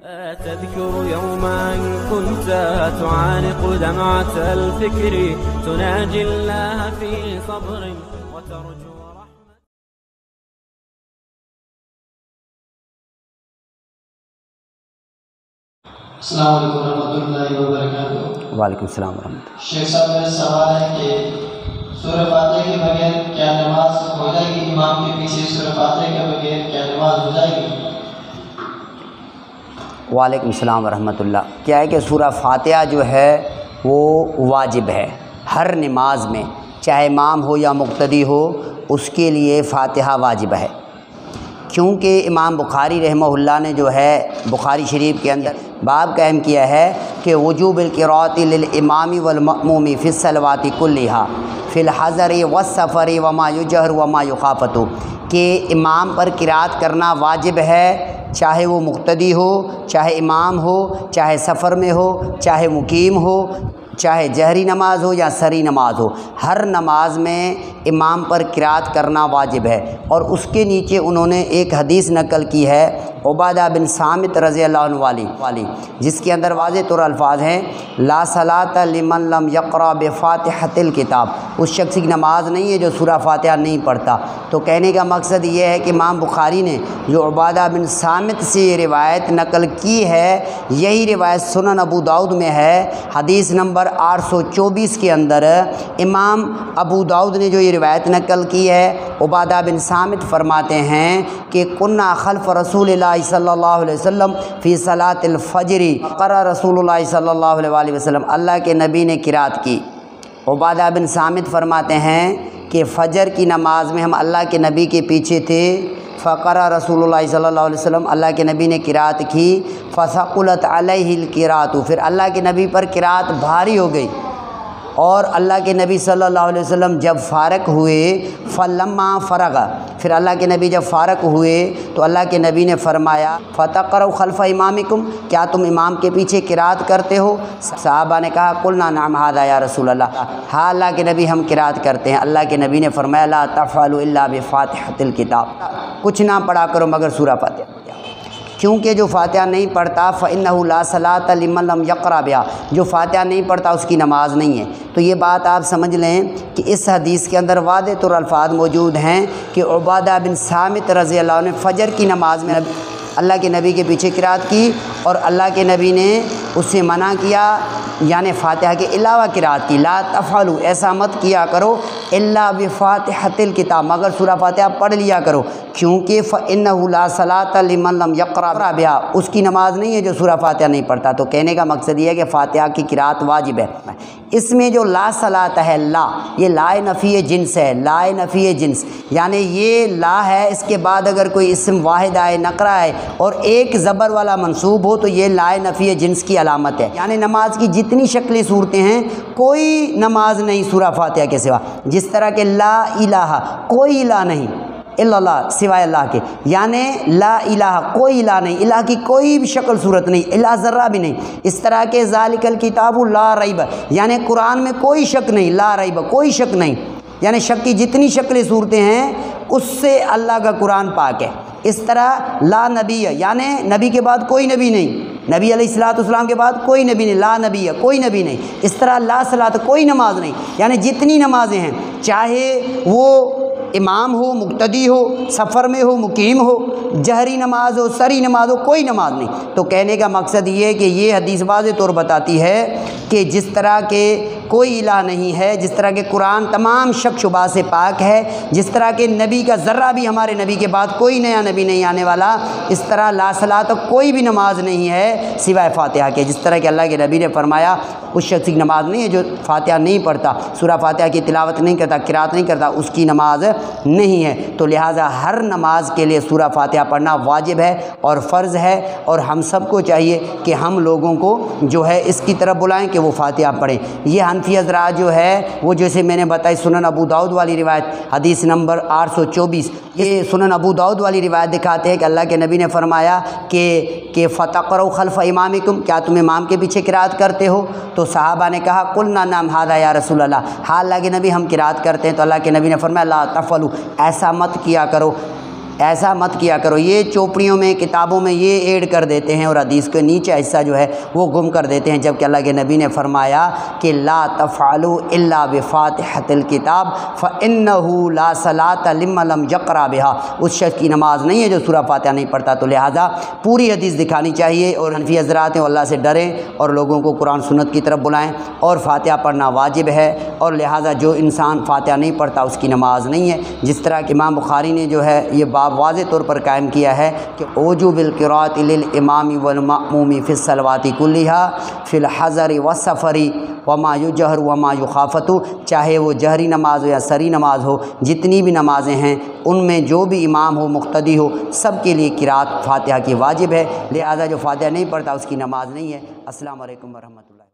تذكر يوما كنت تعانق دمعة الفكر تناجي الله في صبر وترجو رحمة. السلام علیکم ورحمۃ اللہ وبرکاتہ. وعلیکم السلام ورحمۃ اللہ. شیخ صاحب میرا سوال ہے کہ سورہ فاتحہ کے بغیر کیا نماز ہو جائے گی؟ امام کے پیچھے سورہ فاتحہ کے بغیر کیا نماز ہو جائے گی؟ وعلیکم السلام ورحمۃ اللہ. کیا ہے کہ سورہ فاتحہ جو ہے وہ واجب ہے ہر نماز میں، چاہے امام ہو یا مقتدی ہو، اس کے لیے فاتحہ واجب ہے. کیونکہ امام بخاری رحمہ اللہ نے جو ہے بخاری شریف کے اندر باب قائم کیا ہے کہ وجوب القراءۃ للامام والمأموم فی الصلوات کلھا فی الحضر والسفر وما یجہر وما یخافت، کہ امام پر قراءت کرنا واجب ہے، چاہے وہ مقتدی ہو، چاہے امام ہو، چاہے سفر میں ہو، چاہے مقیم ہو، چاہے جہری نماز ہو یا سری نماز ہو، ہر نماز میں امام پر قراءت کرنا واجب ہے. اور اس کے نیچے انہوں نے ایک حدیث نقل کی ہے عبادہ بن صامت رضی اللہ عنہ والی، جس کے اندر واضح طور الفاظ ہیں لا صلاۃ لمن لم یقرأ بفاتحۃ الکتاب، اس شخص کی نماز نہیں ہے جو سورہ فاتحہ نہیں پڑھتا. تو کہنے کا مقصد یہ ہے کہ امام بخاری نے جو عبادہ بن صامت سے یہ روایت نقل کی ہے، یہی روایت سنن ابو داؤد میں ہے، حدیث نمبر 824 کے اندر امام ابو داؤد نے جو یہ روایت نقل کی ہے، عبادہ بن صامت فرماتے ہیں کہ کنا خلف رسول اللہ صلی اللہ علیہ وسلم فی صلاۃ الفجر قرأ رسول اللہ صلی اللہ علیہ وسلم، اللہ کے نبی نے قرات کی. عبادہ بن صامت فرماتے ہیں کہ فجر کی نماز میں ہم اللہ کے نبی کے پیچھے تھے، فقرأ رسول اللہ صلی اللہ علیہ وسلم، اللہ کے نبی نے قرات کی، فثقلت علیہ القراۃ، پھر اللہ کے نبی پر قرات بھاری ہو گئی. اور اللہ کے نبی صلی اللہ علیہ وسلم جب فارغ ہوئے، فلما فرغ، پھر اللہ کے نبی جب فارغ ہوئے تو اللہ کے نبی نے فرمایا فتقرؤ خلف امامکم، کیا تم امام کے پیچھے قرات کرتے ہو؟ صحابہ نے کہا قلنا نعم ھذا یا رسول اللہ، ہاں اللہ کے نبی ہم قرات کرتے ہیں. اللہ کے نبی نے فرمایا لا تفعلوا الا بفاتحۃ الکتاب، کچھ نہ پڑھا کرو مگر سورہ فاتحہ، کیونکہ جو فاتحہ نہیں پڑھتا فإنہ لا صلاۃ لمن لم یقرأ بہا، جو فاتحہ نہیں پڑھتا اس کی نماز نہیں ہے. تو یہ بات آپ سمجھ لیں کہ اس حدیث کے اندر واضح طور الفاظ موجود ہیں کہ عبادہ بن صامت رضی اللہ عنہ نے فجر کی نماز میں اللہ کے نبی کے پیچھے قرات کی، اور اللہ کے نبی نے اس سے منع کیا، یعنی فاتحہ کے علاوہ قرات کی. لا تفعلوا، ایسا مت کیا کرو، الا بفاتحۃ الکتاب، مگر سورہ فاتحہ پڑھ لیا کرو، کیونکہ فإنہ لا صلاۃ لمن لم یقرأ بہا، اس کی نماز نہیں ہے جو سورہ فاتحہ نہیں پڑھتا. تو کہنے کا مقصد یہ ہے کہ فاتحہ کی قرات واجب ہے. اس میں جو لا صلاۃ ہے، لا یہ لا نفی جنس ہے، لا نفی جنس، یعنی یہ لا ہے، اس کے بعد اگر کوئی اسم واحد آئے، نقرہ ہے اور ایک زبر والا منصوب ہو تو یہ لا نفی جنس کی علامت ہے. یعنی نماز کی جتنی شکلیں صورتیں ہیں، کوئی نماز نہیں سورہ فاتحہ کے سوا، جس طرح کہ لا الہ، کوئی الہ نہیں الا اللہ، سوائے اللہ کے، یعنی لا الہ، کوئی الہ نہیں، الہ کی کوئی بھی شکل صورت نہیں، الہ ذرہ بھی نہیں. اس طرح کے ذالک الکتاب لا ریب، یعنی قرآن میں کوئی شک نہیں، لا ریب کوئی شک نہیں، یعنی شک کی جتنی شکلیں صورتیں ہیں اس سے اللہ کا قرآن پاک ہے. اس طرح لا نبی، یعنی نبی کے بعد کوئی نبی نہیں، نبی علیہ الصلوۃ والسلام کے بعد کوئی نبی نہیں، لا نبی ہے، کوئی نبی نہیں. اس طرح لا صلاۃ، کوئی نماز نہیں، یعنی جتنی نمازیں ہیں، چاہے وہ امام ہو، مقتدی ہو، سفر میں ہو، مقیم ہو، جہری نماز ہو، سری نماز ہو، کوئی نماز نہیں. تو کہنے کا مقصد یہ ہے کہ یہ حدیث واضح طور بتاتی ہے کہ جس طرح کے کوئی الہ نہیں ہے، جس طرح کہ قرآن تمام شک شبہ سے پاک ہے، جس طرح کہ نبی کا ذرہ بھی ہمارے نبی کے بعد کوئی نیا نبی نہیں آنے والا، اس طرح لا صلاۃ کوئی بھی نماز نہیں ہے سوائے فاتحہ کے. جس طرح کہ اللہ کے نبی نے فرمایا اس شخص کی نماز نہیں ہے جو فاتحہ نہیں پڑھتا، سورہ فاتحہ کی تلاوت نہیں کرتا، قرات نہیں کرتا، اس کی نماز نہیں ہے. تو لہٰذا ہر نماز کے لیے سورہ فاتحہ پڑھنا واجب ہے اور فرض ہے، اور ہم سب کو چاہیے کہ ہم لوگوں کو جو ہے اس کی طرف بلائیں کہ وہ فاتحہ پڑھیں. یہ حنفی حضرات جو ہے وہ جیسے میں نے بتائی سنن ابو داؤد والی روایت حدیث نمبر 824، یہ سنن ابو داؤد والی روایت دکھاتے ہیں کہ اللہ کے نبی نے فرمایا کہ فتقرؤ خلف امامکم، کیا تم امام کے پیچھے قرات کرتے ہو؟ تو صحابہ نے کہا قلنا نعم ھذا یا رسول اللہ، ہاں اللہ کے نبی ہم قرات کرتے ہیں. تو اللہ کے نبی نے فرمایا لا تفعلوا، ایسا مت کیا کرو، ایسا مت کیا کرو۔ یہ چوپڑیوں میں کتابوں میں یہ ایڈ کر دیتے ہیں اور حدیث کے نیچے حصہ جو ہے وہ گم کر دیتے ہیں، جبکہ اللہ کے نبی نے فرمایا کہ لا تفعلوا الا بفاتحۃ الکتاب فانه لا صلاۃ لمن لم یقرأ بها، اس شخص کی نماز نہیں ہے جو سورہ فاتحہ نہیں پڑھتا۔ تو لہٰذا پوری حدیث دکھانی چاہیے، اور حنفی حضرات ہیں اللہ سے ڈریں اور لوگوں کو قرآن سنت کی طرف بلائیں، اور فاتحہ پڑھنا واجب ہے، اور لہٰذا جو انسان فاتحہ نہیں پڑھتا اس کی نماز نہیں ہے۔ جس طرح کہ امام بخاری نے جو ہے یہ باب واضح طور پر قائم کیا ہے کہ اوجوب القراءۃ للامام والمأموم فی الصلوات کلھا فی الحضر والسفر وما یجہر وما یخافت، چاہے وہ جہری نماز ہو یا سری نماز ہو، جتنی بھی نمازیں ہیں ان میں جو بھی امام ہو مقتدی ہو سب کے لیے قراءت فاتحہ کی واجب ہے، لہذا جو فاتحہ نہیں پڑھتا اس کی نماز نہیں ہے۔ السلام علیکم ورحمۃ اللہ۔